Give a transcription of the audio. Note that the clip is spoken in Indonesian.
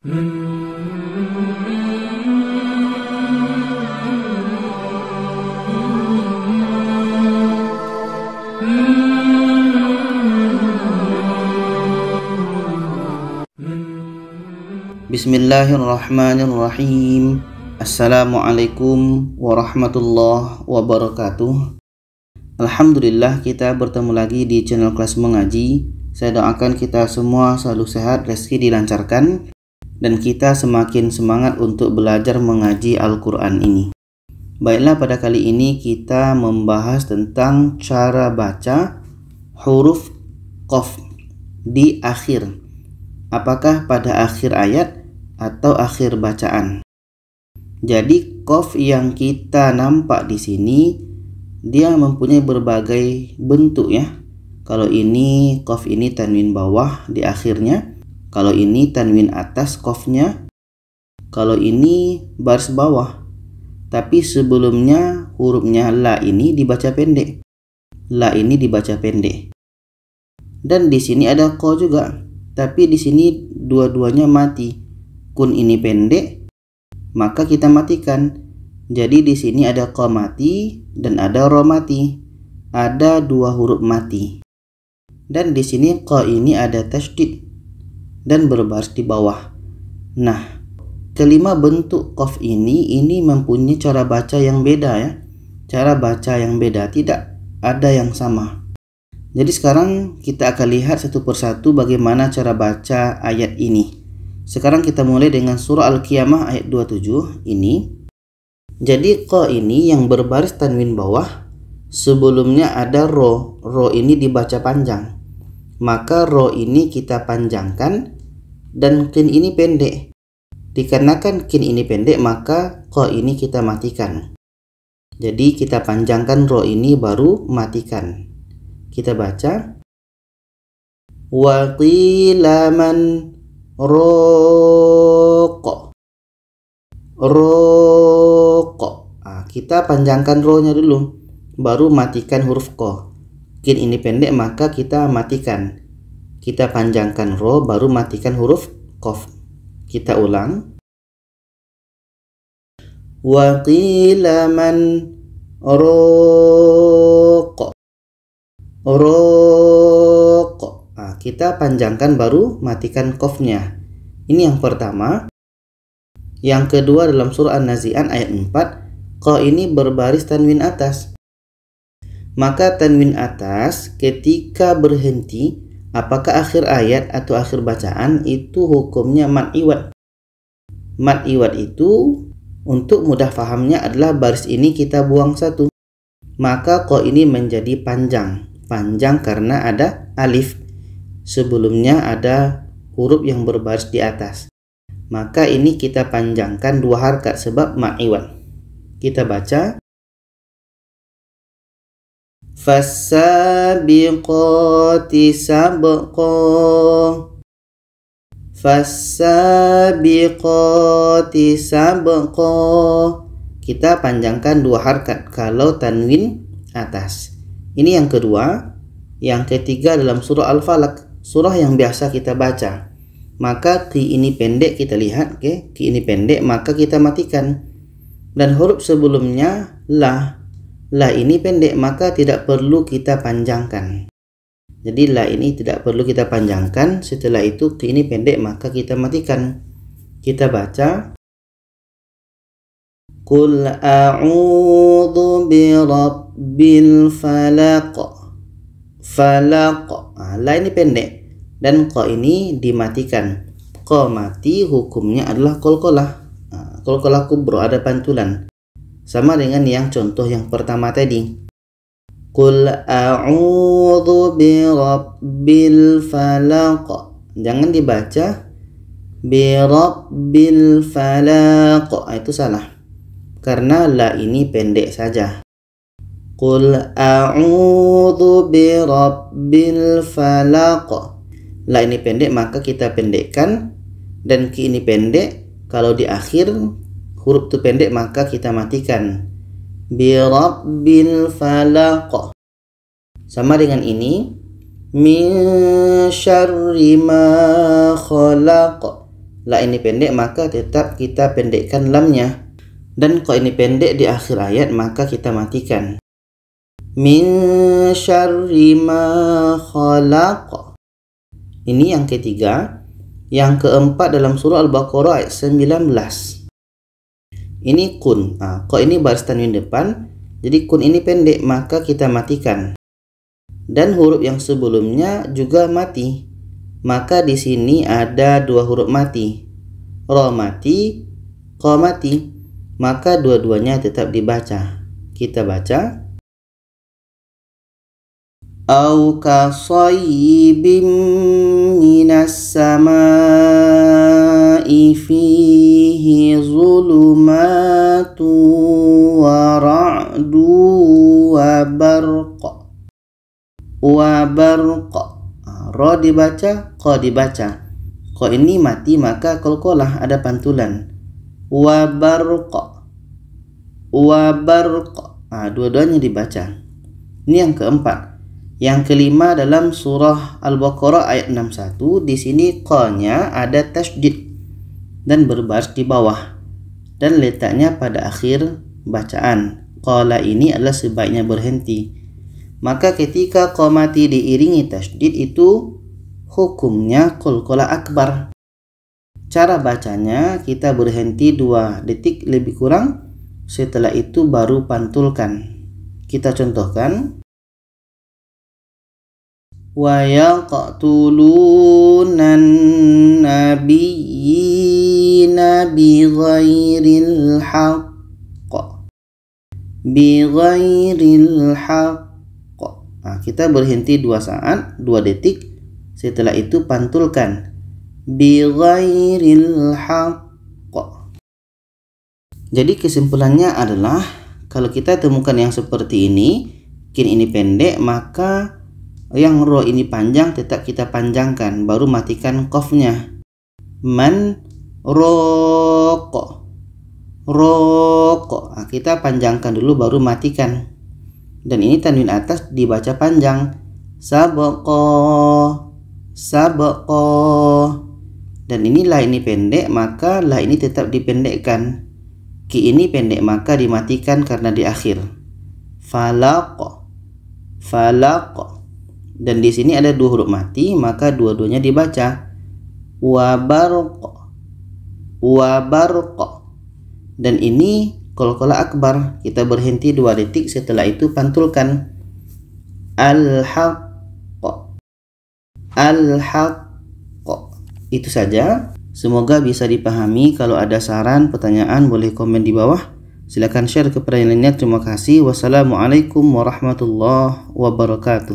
Bismillahirrahmanirrahim. Assalamualaikum warahmatullahi wabarakatuh. Alhamdulillah, kita bertemu lagi di channel Kelas Mengaji. Saya doakan kita semua selalu sehat, rezeki dilancarkan, dan kita semakin semangat untuk belajar mengaji Al-Quran ini. Baiklah, pada kali ini kita membahas tentang cara baca huruf qaf di akhir. Apakah pada akhir ayat atau akhir bacaan? Jadi qaf yang kita nampak di sini dia mempunyai berbagai bentuk ya. Kalau ini qaf ini tanwin bawah di akhirnya, kalau ini tanwin atas qafnya, kalau ini baris bawah. Tapi sebelumnya hurufnya la ini dibaca pendek. La ini dibaca pendek. Dan di sini ada qa juga. Tapi di sini dua-duanya mati. Kun ini pendek, maka kita matikan. Jadi di sini ada qa mati dan ada ro mati. Ada dua huruf mati. Dan di sini qa ini ada tasydid dan berbaris di bawah. Nah, kelima bentuk qaf ini mempunyai cara baca yang beda ya. Cara baca yang beda, tidak ada yang sama. Jadi sekarang kita akan lihat satu persatu bagaimana cara baca ayat ini. Sekarang kita mulai dengan surah Al-Qiyamah ayat 27 ini. Jadi qa ini yang berbaris tanwin bawah, sebelumnya ada ro. Ro ini dibaca panjang. Maka ro ini kita panjangkan dan kin ini pendek. Dikarenakan kin ini pendek, maka qa ini kita matikan. Jadi kita panjangkan ro ini baru matikan. Kita baca wa qila man roq. Roq. Kita panjangkan ro-nya dulu, baru matikan huruf qa. Kin ini pendek, maka kita matikan. Kita panjangkan ro, baru matikan huruf qaf. Kita ulang. Wa qila man roq. Roq. Kita panjangkan baru matikan qafnya. Ini yang pertama. Yang kedua dalam surah An-Nazi'at ayat 4, qa ini berbaris tanwin atas. Maka tanwin atas ketika berhenti, apakah akhir ayat atau akhir bacaan, itu hukumnya mad iwad. Mad iwad itu untuk mudah fahamnya adalah baris ini kita buang satu. Maka qa ini menjadi panjang. Panjang karena ada alif. Sebelumnya ada huruf yang berbaris di atas. Maka ini kita panjangkan dua harakat sebab mad iwad. Kita baca Fassabiqati sabqa. Fassabiqati sabqa. Kita panjangkan dua harakat kalau tanwin atas. Ini yang kedua. Yang ketiga dalam surah Al-Falaq, surah yang biasa kita baca. Maka qi ini pendek, kita lihat qi ini pendek, maka kita matikan. Dan huruf sebelumnya la. La ini pendek, maka tidak perlu kita panjangkan. Jadi la ini tidak perlu kita panjangkan. Setelah itu qi ini pendek, maka kita matikan. Kita baca Qul a'udzu birabbil falaq. Falaq. La ini pendek dan qa ini dimatikan. Qa mati hukumnya adalah qalqalah. Qalqalah kubra, ada pantulan. Sama dengan yang contoh yang pertama tadi. Qul a'udzu birabbil falaq. Jangan dibaca birabbil falaq. Itu salah. Karena la ini pendek saja. Qul a'udzu birabbil falaq. La ini pendek, maka kita pendekkan. Dan ki ini pendek. Kalau di akhir huruf itu pendek, maka kita matikan. Birabbil falaq. Sama dengan ini. Min syarri ma khalaq. La ini pendek maka tetap kita pendekkan lamnya. Dan kalau ini pendek di akhir ayat maka kita matikan. Min syarri ma khalaq. Ini yang ketiga. Yang keempat dalam surah Al-Baqarah ayat 19. Ini kun. Kalau ini baris tanwin depan, jadi kun ini pendek maka kita matikan. Dan huruf yang sebelumnya juga mati. Maka di sini ada dua huruf mati. Ra mati, qa mati. Maka dua-duanya tetap dibaca. Kita baca. Au kasayyibim minas samaa'i fihi zulumatu wa ra'du wa barq. Wa barq. Ra dibaca, qa dibaca. Qa ini mati maka qalqalah, ada pantulan. Wa barq. Wa barq. Dua-duanya dibaca. Ini yang keempat. Yang kelima dalam surah Al-Baqarah ayat 61, di sini qa-nya ada tasydid dan berbaris di bawah dan letaknya pada akhir bacaan. Qala ini adalah sebaiknya berhenti. Maka ketika qa mati diiringi tasydid itu hukumnya qalqalah akbar. Cara bacanya kita berhenti 2 detik lebih kurang, setelah itu baru pantulkan. Kita contohkan. Wa yaqtulunan nabiyyina bighairil haqq. Bighairil haqq. Kita berhenti 2 saat, 2 detik. Setelah itu pantulkan. Bighairil haqq. Jadi kesimpulannya adalah kalau kita temukan yang seperti ini, kin ini pendek, maka yang ro ini panjang tetap kita panjangkan, baru matikan qafnya. Man roko. Roko. Kita panjangkan dulu baru matikan. Dan ini tanwin atas dibaca panjang. Sabaqo. Sabaqo. Dan ini la ini pendek maka la ini tetap dipendekkan. Ki ini pendek maka dimatikan karena di akhir. Falaq. Falaq. Dan di sini ada 2 huruf mati maka dua-duanya dibaca. Wa barq. Wa barq. Dan ini qalqalah akbar, kita berhenti 2 detik, setelah itu pantulkan. Al-haqq. Al-haqq. Itu saja. Semoga bisa dipahami. Kalau ada saran, pertanyaan boleh komen di bawah. Silakan share kepada yang lainnya. Terima kasih. Wassalamualaikum warahmatullahi wabarakatuh.